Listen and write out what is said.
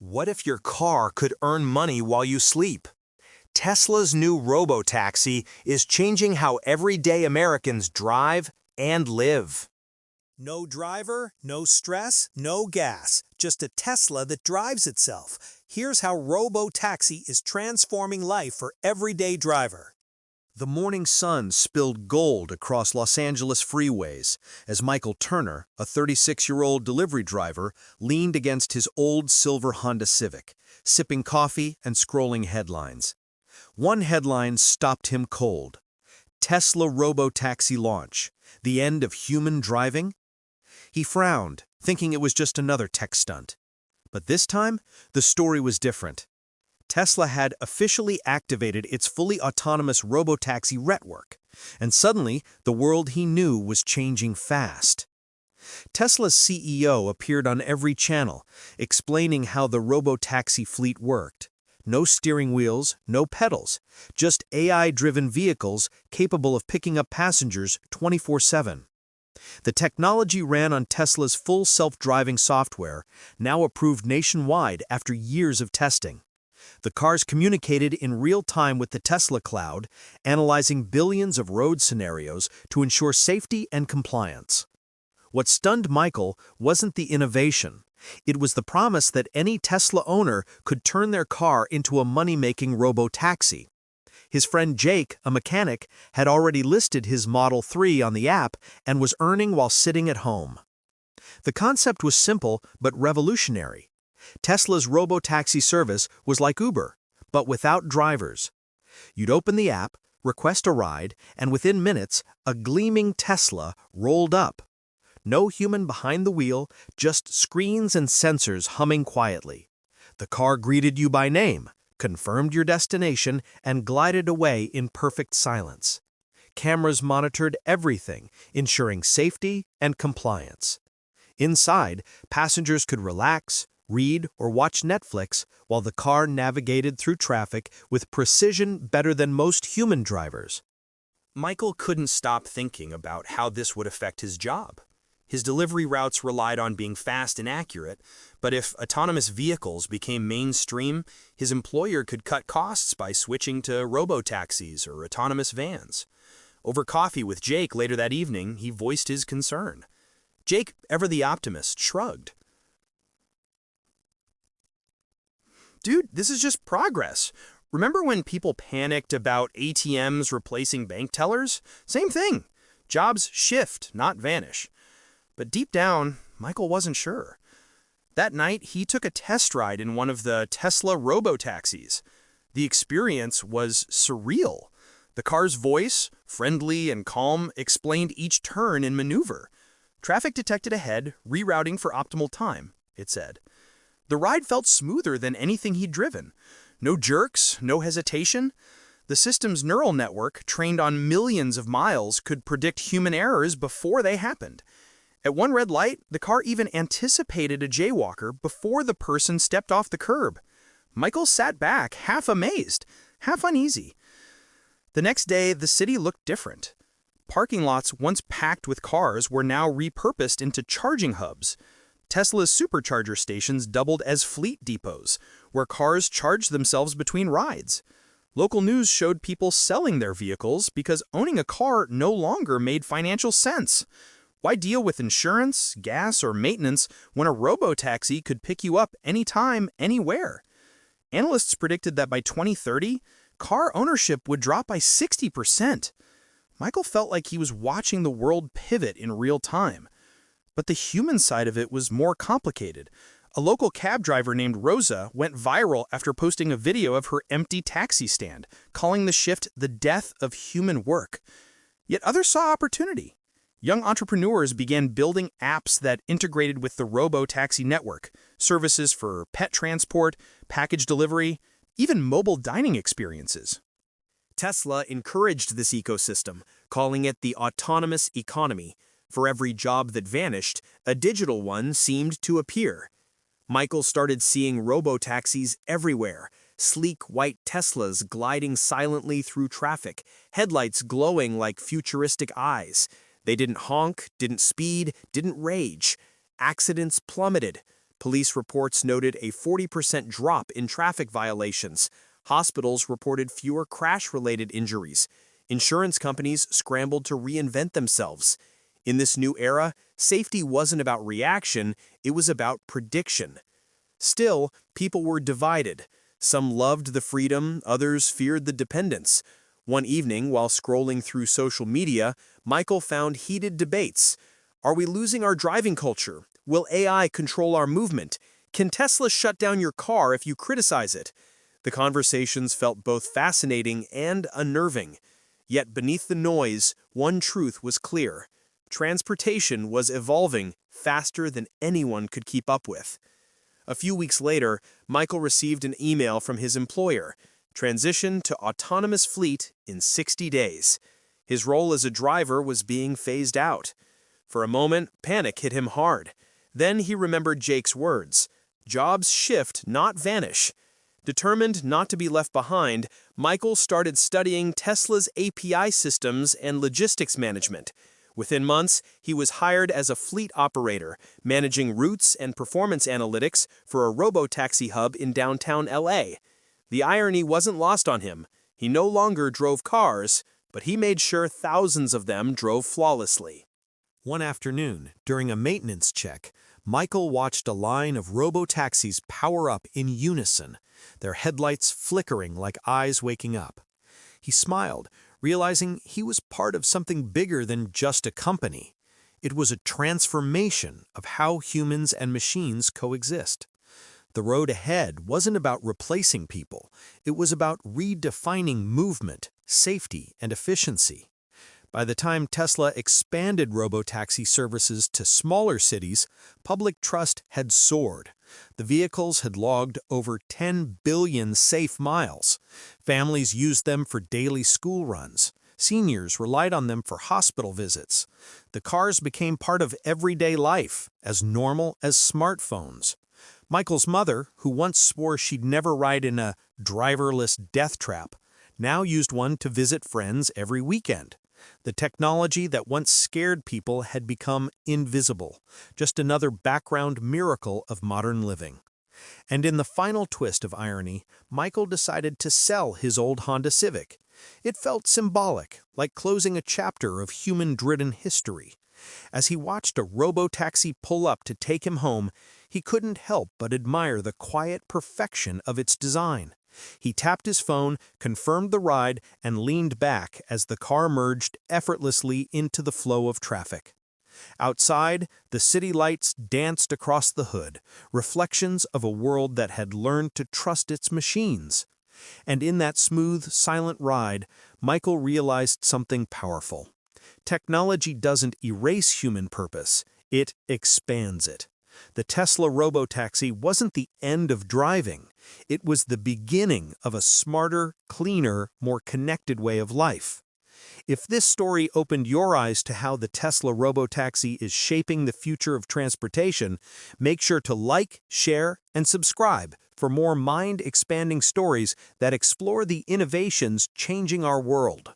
What if your car could earn money while you sleep? Tesla's new Robotaxi is changing how everyday Americans drive and live. No driver, no stress, no gas, just a Tesla that drives itself. Here's how Robotaxi is transforming life for everyday driver. The morning sun spilled gold across Los Angeles freeways as Michael Turner, a 36-year-old delivery driver, leaned against his old silver Honda Civic, sipping coffee and scrolling headlines. One headline stopped him cold. Tesla Robotaxi launch, the end of human driving? He frowned, thinking it was just another tech stunt. But this time, the story was different. Tesla had officially activated its fully autonomous robotaxi network, and suddenly the world he knew was changing fast. Tesla's CEO appeared on every channel, explaining how the robotaxi fleet worked. No steering wheels, no pedals, just AI-driven vehicles capable of picking up passengers 24/7. The technology ran on Tesla's full self-driving software, now approved nationwide after years of testing. The cars communicated in real time with the Tesla cloud, analyzing billions of road scenarios to ensure safety and compliance. What stunned Michael wasn't the innovation. It was the promise that any Tesla owner could turn their car into a money-making robotaxi. His friend Jake, a mechanic, had already listed his Model 3 on the app and was earning while sitting at home. The concept was simple but revolutionary. Tesla's robotaxi service was like Uber, but without drivers. You'd open the app, request a ride, and within minutes, a gleaming Tesla rolled up. No human behind the wheel, just screens and sensors humming quietly. The car greeted you by name, confirmed your destination, and glided away in perfect silence. Cameras monitored everything, ensuring safety and compliance. Inside, passengers could relax, read, or watch Netflix while the car navigated through traffic with precision better than most human drivers. Michael couldn't stop thinking about how this would affect his job. His delivery routes relied on being fast and accurate, but if autonomous vehicles became mainstream, his employer could cut costs by switching to robotaxis or autonomous vans. Over coffee with Jake later that evening, he voiced his concern. Jake, ever the optimist, shrugged. Dude, this is just progress. Remember when people panicked about ATMs replacing bank tellers? Same thing. Jobs shift, not vanish. But deep down, Michael wasn't sure. That night, he took a test ride in one of the Tesla Robotaxis. The experience was surreal. The car's voice, friendly and calm, explained each turn and maneuver. Traffic detected ahead, rerouting for optimal time, it said. The ride felt smoother than anything he'd driven. No jerks, no hesitation. The system's neural network, trained on millions of miles, could predict human errors before they happened. At one red light, the car even anticipated a jaywalker before the person stepped off the curb. Michael sat back, half amazed, half uneasy. The next day, the city looked different. Parking lots once packed with cars were now repurposed into charging hubs. Tesla's supercharger stations doubled as fleet depots, where cars charged themselves between rides. Local news showed people selling their vehicles because owning a car no longer made financial sense. Why deal with insurance, gas, or maintenance when a robotaxi could pick you up anytime, anywhere? Analysts predicted that by 2030, car ownership would drop by 60%. Michael felt like he was watching the world pivot in real time. But the human side of it was more complicated. A local cab driver named Rosa went viral after posting a video of her empty taxi stand, calling the shift the death of human work. Yet others saw opportunity. Young entrepreneurs began building apps that integrated with the Robotaxi network, services for pet transport, package delivery, even mobile dining experiences. Tesla encouraged this ecosystem, calling it the autonomous economy. For every job that vanished, a digital one seemed to appear. Michael started seeing robotaxis everywhere, sleek white Teslas gliding silently through traffic, headlights glowing like futuristic eyes. They didn't honk, didn't speed, didn't rage. Accidents plummeted. Police reports noted a 40% drop in traffic violations. Hospitals reported fewer crash-related injuries. Insurance companies scrambled to reinvent themselves. In this new era, safety wasn't about reaction, it was about prediction. Still, people were divided. Some loved the freedom, others feared the dependence. One evening, while scrolling through social media, Michael found heated debates. Are we losing our driving culture? Will AI control our movement? Can Tesla shut down your car if you criticize it? The conversations felt both fascinating and unnerving. Yet beneath the noise, one truth was clear. Transportation was evolving faster than anyone could keep up with. A few weeks later, Michael received an email from his employer. Transition to autonomous fleet in 60 days. His role as a driver was being phased out. For a moment, panic hit him hard. Then he remembered Jake's words. Jobs shift, not vanish. Determined not to be left behind, Michael started studying Tesla's API systems and logistics management. Within months, he was hired as a fleet operator, managing routes and performance analytics for a robotaxi hub in downtown LA. The irony wasn't lost on him. He no longer drove cars, but he made sure thousands of them drove flawlessly. One afternoon, during a maintenance check, Michael watched a line of robotaxis power up in unison, their headlights flickering like eyes waking up. He smiled, realizing he was part of something bigger than just a company. It was a transformation of how humans and machines coexist. The road ahead wasn't about replacing people. It was about redefining movement, safety, and efficiency. By the time Tesla expanded robotaxi services to smaller cities, public trust had soared. The vehicles had logged over 10 billion safe miles. Families used them for daily school runs. Seniors relied on them for hospital visits. The cars became part of everyday life, as normal as smartphones. Michael's mother, who once swore she'd never ride in a driverless death trap, now used one to visit friends every weekend. The technology that once scared people had become invisible, just another background miracle of modern living. And in the final twist of irony, Michael decided to sell his old Honda Civic. It felt symbolic, like closing a chapter of human-driven history. As he watched a robotaxi pull up to take him home, he couldn't help but admire the quiet perfection of its design. He tapped his phone, confirmed the ride, and leaned back as the car merged effortlessly into the flow of traffic. Outside, the city lights danced across the hood, reflections of a world that had learned to trust its machines. And in that smooth, silent ride, Michael realized something powerful. Technology doesn't erase human purpose, it expands it. The Tesla Robotaxi wasn't the end of driving. It was the beginning of a smarter, cleaner, more connected way of life. If this story opened your eyes to how the Tesla Robotaxi is shaping the future of transportation, make sure to like, share, and subscribe for more mind-expanding stories that explore the innovations changing our world.